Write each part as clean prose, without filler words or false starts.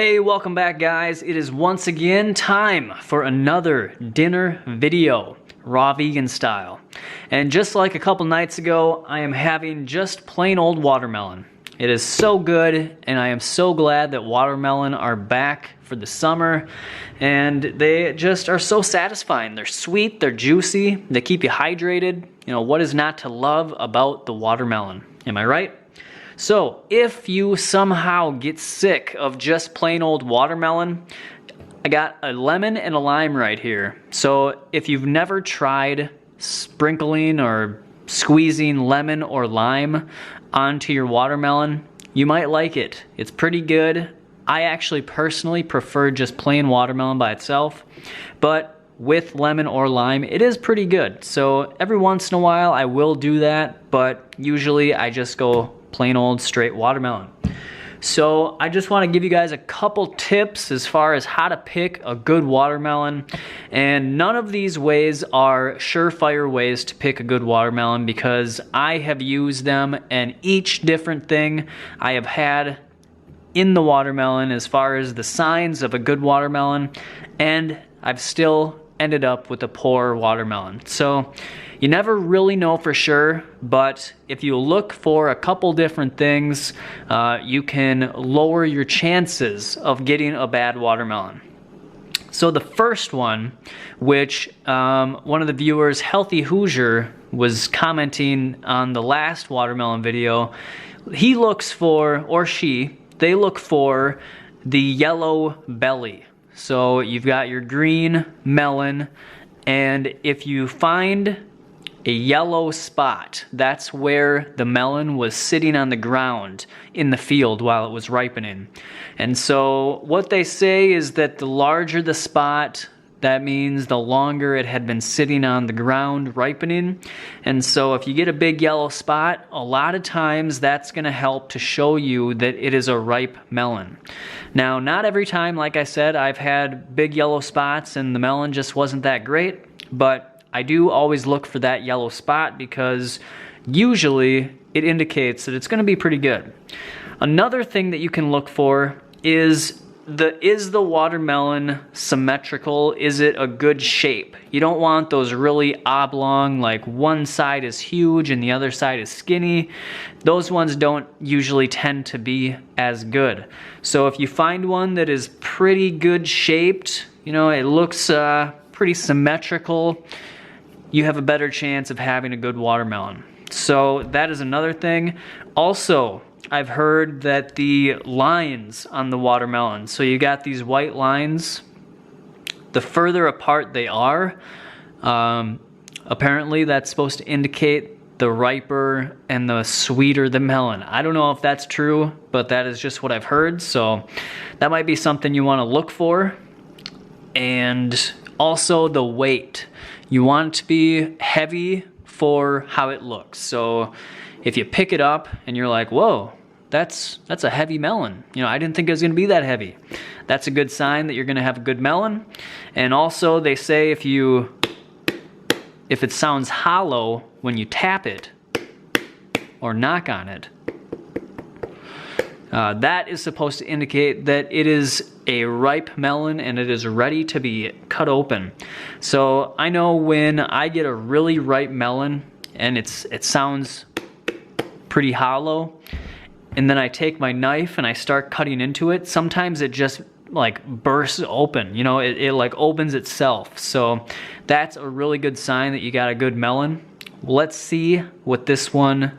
Hey, welcome back guys. It is once again time for another dinner video, raw vegan style. And just like a couple nights ago, I am having just plain old watermelon. It is so good, and I am so glad that watermelon are back for the summer, and they just are so satisfying. They're sweet, they're juicy, they keep you hydrated. You know, what is not to love about the watermelon? Am I right? So, if you somehow get sick of just plain old watermelon, I got a lemon and a lime right here. So, if you've never tried sprinkling or squeezing lemon or lime onto your watermelon, you might like it. It's pretty good. I actually personally prefer just plain watermelon by itself, but with lemon or lime, it is pretty good. So, every once in a while, I will do that, but usually I just go plain old straight watermelon. So I just want to give you guys a couple tips as far as how to pick a good watermelon, and none of these ways are surefire ways to pick a good watermelon because I have used them, and each different thing I have had in the watermelon as far as the signs of a good watermelon, and I've still ended up with a poor watermelon. So you never really know for sure, but if you look for a couple different things, you can lower your chances of getting a bad watermelon. So the first one, which one of the viewers, Healthy Hoosier, was commenting on the last watermelon video, he looks for, or she, they look for the yellow belly. So you've got your green melon, and if you find a yellow spot, that's where the melon was sitting on the ground in the field while it was ripening. And so what they say is that the larger the spot, that means the longer it had been sitting on the ground ripening. And so if you get a big yellow spot, a lot of times that's going to help to show you that it is a ripe melon. Now, not every time, like I said, I've had big yellow spots and the melon just wasn't that great, but I do always look for that yellow spot because usually it indicates that it's going to be pretty good. Another thing that you can look for is the watermelon symmetrical? Is it a good shape? You don't want those really oblong, like one side is huge and the other side is skinny. Those ones don't usually tend to be as good. So if you find one that is pretty good shaped, you know, it looks pretty symmetrical, you have a better chance of having a good watermelon. So that is another thing. Also, I've heard that the lines on the watermelon, so you got these white lines, the further apart they are, apparently that's supposed to indicate the riper and the sweeter the melon. I don't know if that's true, but that is just what I've heard, so that might be something you want to look for. And also the weight. You want it to be heavy for how it looks. So if you pick it up and you're like, whoa, that's a heavy melon. You know, I didn't think it was going to be that heavy. That's a good sign that you're going to have a good melon. And also they say if it sounds hollow when you tap it or knock on it, that is supposed to indicate that it is a ripe melon and it is ready to be cut open. So I know when I get a really ripe melon and it sounds pretty hollow, and then I take my knife and I start cutting into it, sometimes it just like bursts open, you know, it like opens itself. So that's a really good sign that you got a good melon. Let's see what this one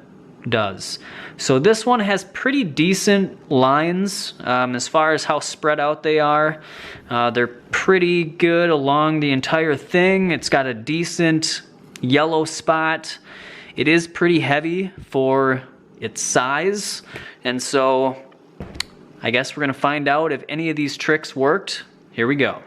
does. So this one has pretty decent lines as far as how spread out they are. They're pretty good along the entire thing. It's got a decent yellow spot. It is pretty heavy for its size, and so I guess we're gonna find out if any of these tricks worked. Here we go.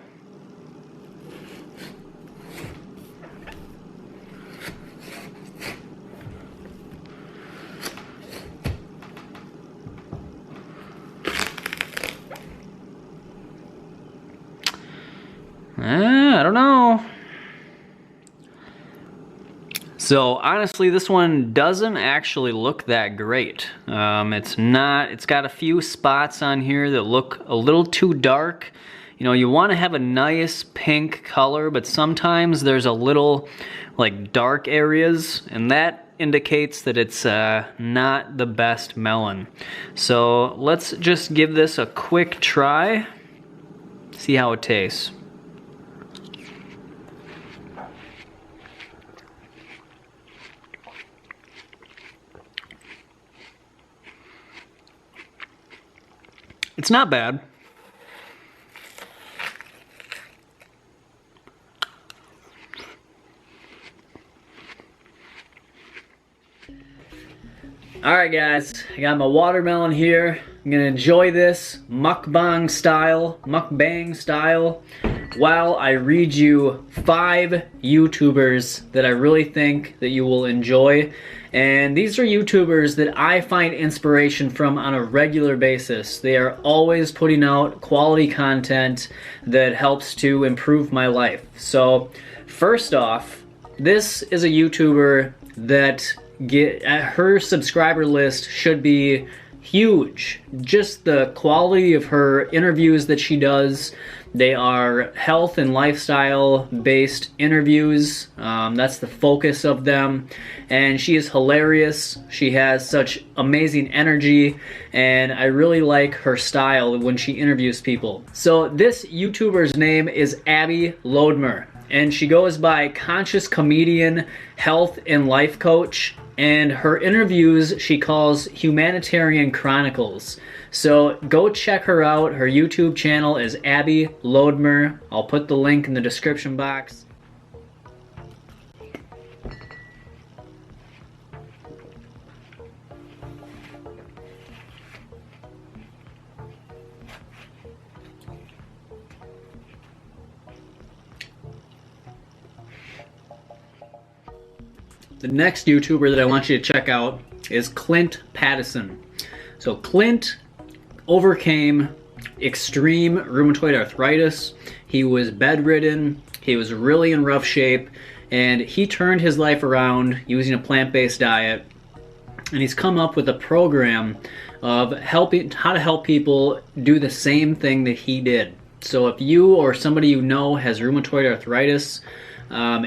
I don't know. So honestly, this one doesn't actually look that great. It's got a few spots on here that look a little too dark. You know, you want to have a nice pink color, but sometimes there's a little like dark areas, and that indicates that it's not the best melon. So let's just give this a quick try, see how it tastes. It's not bad. Alright guys, I got my watermelon here. I'm gonna enjoy this mukbang style while I read you 5 YouTubers that I really think that you will enjoy. And these are YouTubers that I find inspiration from on a regular basis. They are always putting out quality content that helps to improve my life. So first off, this is a YouTuber that her subscriber list should be huge. Just the quality of her interviews that she does. They are health and lifestyle based interviews. That's the focus of them. And she is hilarious. She has such amazing energy, and I really like her style when she interviews people. So this YouTuber's name is Abbi, and she goes by Conscious Comedian, Health and Life Coach. And her interviews she calls Humanitarian Chronicles. So go check her out. Her YouTube channel is Abbi Lodmer. I'll put the link in the description box. The next YouTuber that I want you to check out is Clint Pattinson. So Clint overcame extreme rheumatoid arthritis. He was bedridden. He was really in rough shape, and he turned his life around using a plant-based diet. And he's come up with a program of how to help people do the same thing that he did. So if you or somebody you know has rheumatoid arthritis,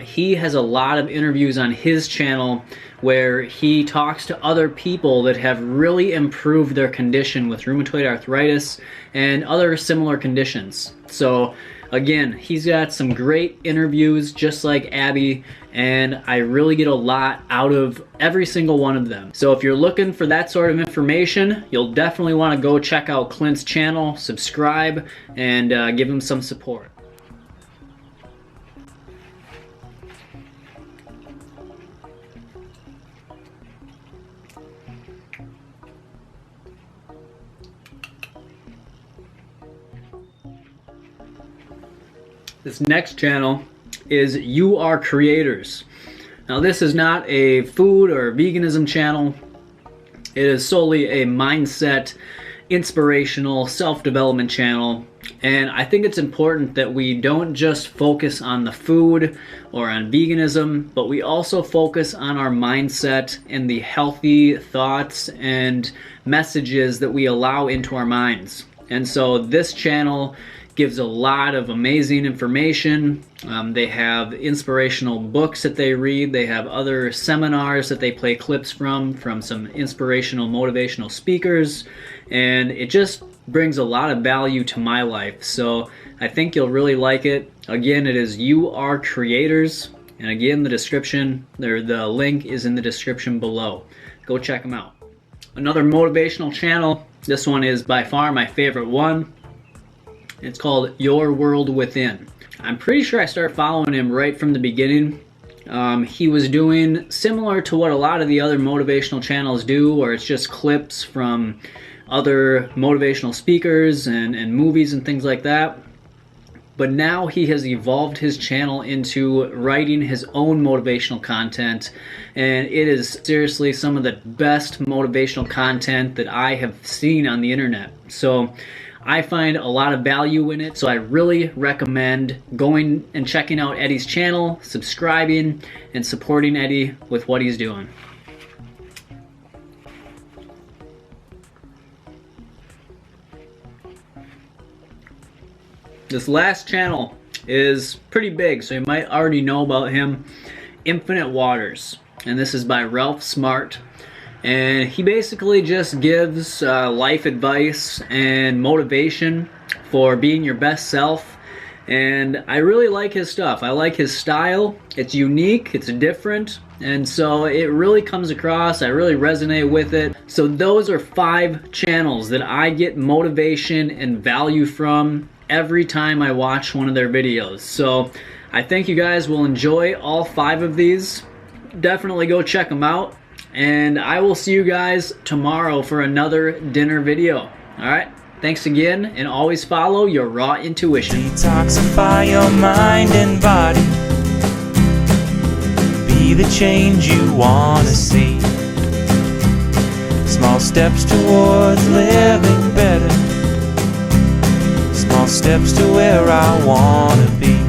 he has a lot of interviews on his channel where he talks to other people that have really improved their condition with rheumatoid arthritis and other similar conditions. So again, he's got some great interviews just like Abbi, and I really get a lot out of every single one of them. So if you're looking for that sort of information, you'll definitely want to go check out Clint's channel, subscribe, and give him some support. This next channel is You Are Creators. Now this is not a food or veganism channel. It is solely a mindset, inspirational, self-development channel. And I think it's important that we don't just focus on the food or on veganism, but we also focus on our mindset and the healthy thoughts and messages that we allow into our minds. And so this channel gives a lot of amazing information. They have inspirational books that they read. They have other seminars that they play clips from some inspirational, motivational speakers. And it just brings a lot of value to my life. So I think you'll really like it. Again, it is You Are Creators. And again, the link is in the description below. Go check them out. Another motivational channel. This one is by far my favorite one. It's called Your World Within. I'm pretty sure I started following him right from the beginning. He was doing similar to what a lot of the other motivational channels do, where it's just clips from other motivational speakers and movies and things like that. But now he has evolved his channel into writing his own motivational content, and it is seriously some of the best motivational content that I have seen on the internet. So I find a lot of value in it, so I really recommend going and checking out Eddie's channel, subscribing, and supporting Eddie with what he's doing. This last channel is pretty big, so you might already know about him. Infinite Waters, and this is by Ralph Smart, and he basically just gives life advice and motivation for being your best self, and I really like his stuff. I like his style. It's unique, it's different, and so it really comes across. I really resonate with it. So those are 5 channels that I get motivation and value from every time I watch one of their videos. So I think you guys will enjoy all 5 of these. Definitely go check them out, and I will see you guys tomorrow for another dinner video. Alright, thanks again, and always follow your raw intuition. Detoxify your mind and body. Be the change you want to see. Small steps towards living better. Small steps to where I want to be.